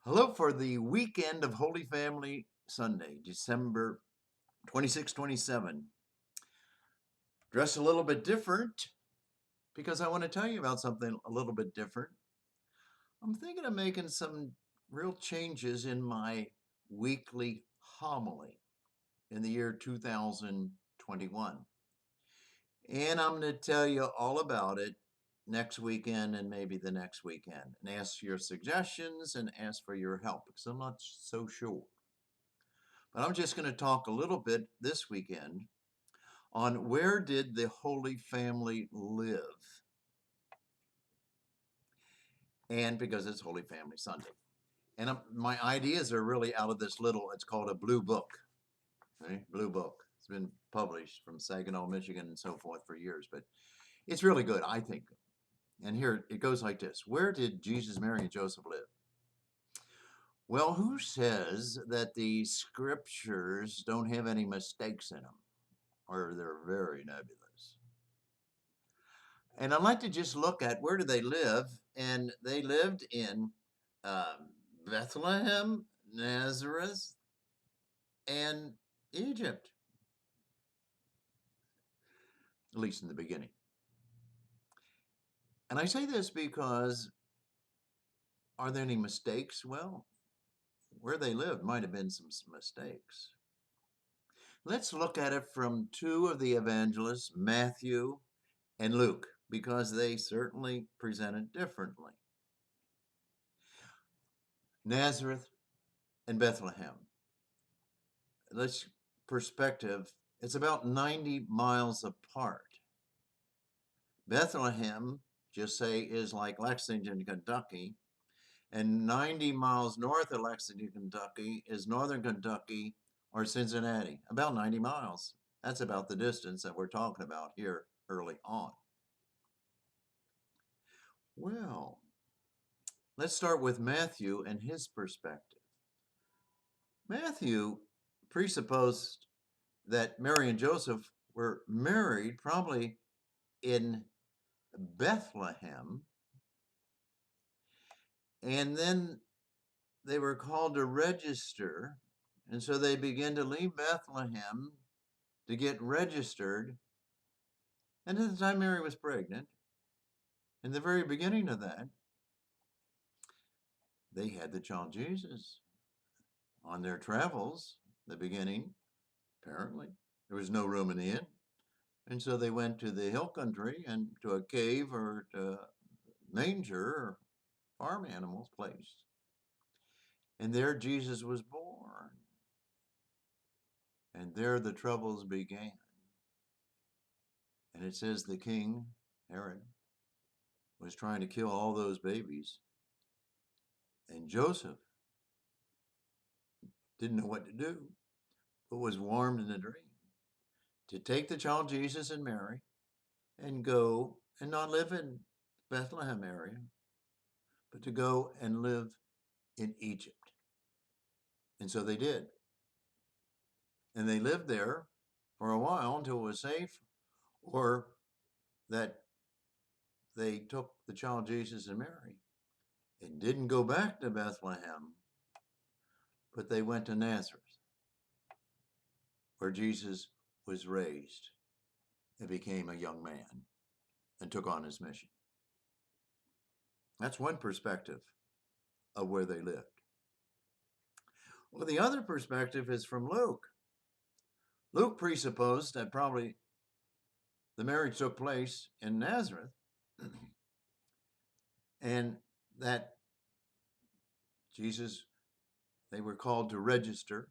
Hello for the weekend of Holy Family Sunday, December 26, 27. Dress a little bit different because I want to tell you about something a little bit different. I'm thinking of making some real changes in my weekly homily in the year 2021. And I'm going to tell you all about it next weekend and maybe the next weekend and ask your suggestions and ask for your help because I'm not so sure. But I'm just going to talk a little bit this weekend on where did the Holy Family live? And because it's Holy Family Sunday. And my ideas are really out of this little, it's called a blue book. Okay? Blue book. It's been published from Saginaw, Michigan and so forth for years, but it's really good, I think. And here it goes like this. Where did Jesus, Mary, and Joseph live? Well, who says that the scriptures don't have any mistakes in them or they're very nebulous? And I'd like to just look at where do they live, and they lived in Bethlehem, Nazareth, and Egypt, at least in the beginning. And I say this because are there any mistakes? Well, where they lived might have been some mistakes. Let's look at it from two of the evangelists, Matthew and Luke, because they certainly present it differently. Nazareth and Bethlehem. Let's perspective. It's about 90 miles apart. Bethlehem, just say, is like Lexington, Kentucky, and 90 miles north of Lexington, Kentucky is northern Kentucky or Cincinnati, about 90 miles. That's about the distance that we're talking about here early on. Well, let's start with Matthew and his perspective. Matthew presupposed that Mary and Joseph were married probably in Bethlehem, and then they were called to register, and so they began to leave Bethlehem to get registered. And at the time Mary was pregnant, in the very beginning of that, they had the child Jesus on their travels. The beginning, apparently, there was no room in the inn, and so they went to the hill country and to a cave or to manger or farm animals place. And there Jesus was born. And there the troubles began. And it says the king, Herod, was trying to kill all those babies. And Joseph didn't know what to do, but was warned in a dream to take the child Jesus and Mary and go and not live in Bethlehem area, but to go and live in Egypt. And so they did. And they lived there for a while until it was safe, or that they took the child Jesus and Mary and didn't go back to Bethlehem, but they went to Nazareth, where Jesus was raised and became a young man and took on his mission. That's one perspective of where they lived. Well, the other perspective is from Luke. Luke presupposed that probably the marriage took place in Nazareth and that Jesus, they were called to register,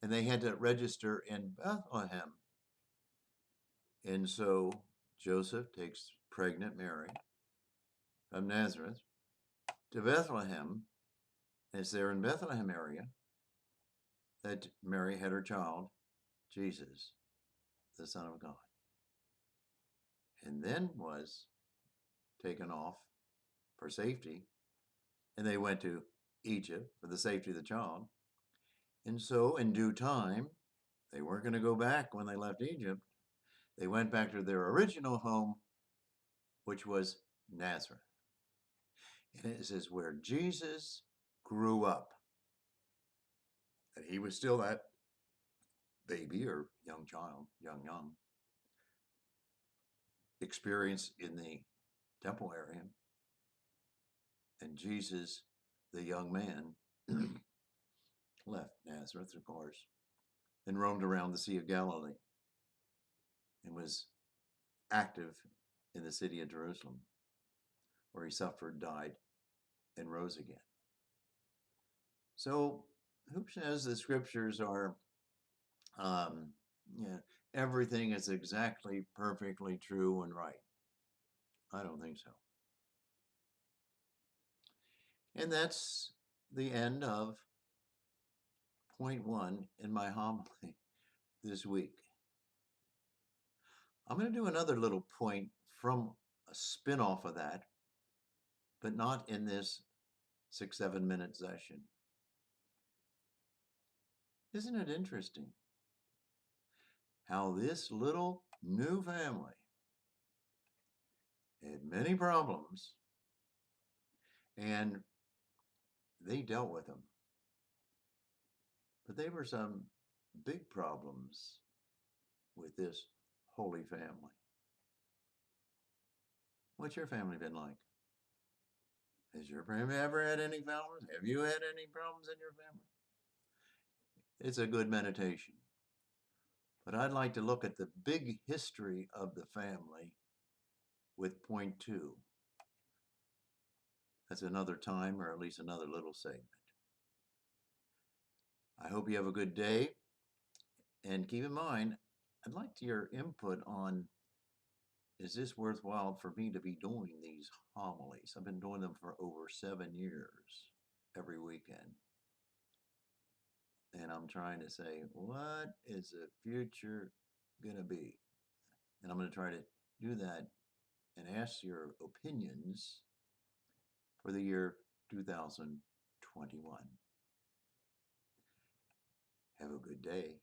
and they had to register in Bethlehem. And so Joseph takes pregnant Mary from Nazareth to Bethlehem. It's there in Bethlehem area that Mary had her child, Jesus, the Son of God. And then was taken off for safety. And they went to Egypt for the safety of the child. And so in due time, they weren't going to go back when they left Egypt. They went back to their original home, which was Nazareth. And it says where Jesus grew up, that he was still that baby or young child, young, experience in the temple area, and Jesus, the young man, left Nazareth, of course, and roamed around the Sea of Galilee and was active in the city of Jerusalem, where he suffered, died, and rose again. So, who says the scriptures are, yeah, everything is exactly perfectly true and right? I don't think so. And that's the end of point one in my homily this week. I'm going to do another little point from a spin off of that, but not in this 6-7 minute session. Isn't it interesting how this little new family had many problems and they dealt with them? But they were some big problems with this holy family. What's your family been like? Has your family ever had any problems? Have you had any problems in your family? It's a good meditation. But I'd like to look at the big history of the family with point two. That's another time, or at least another little segment. I hope you have a good day. And keep in mind, I'd like your input on, is this worthwhile for me to be doing these homilies? I've been doing them for over 7 years, every weekend. And I'm trying to say, what is the future going to be? And I'm going to try to do that and ask your opinions for the year 2021. Have a good day.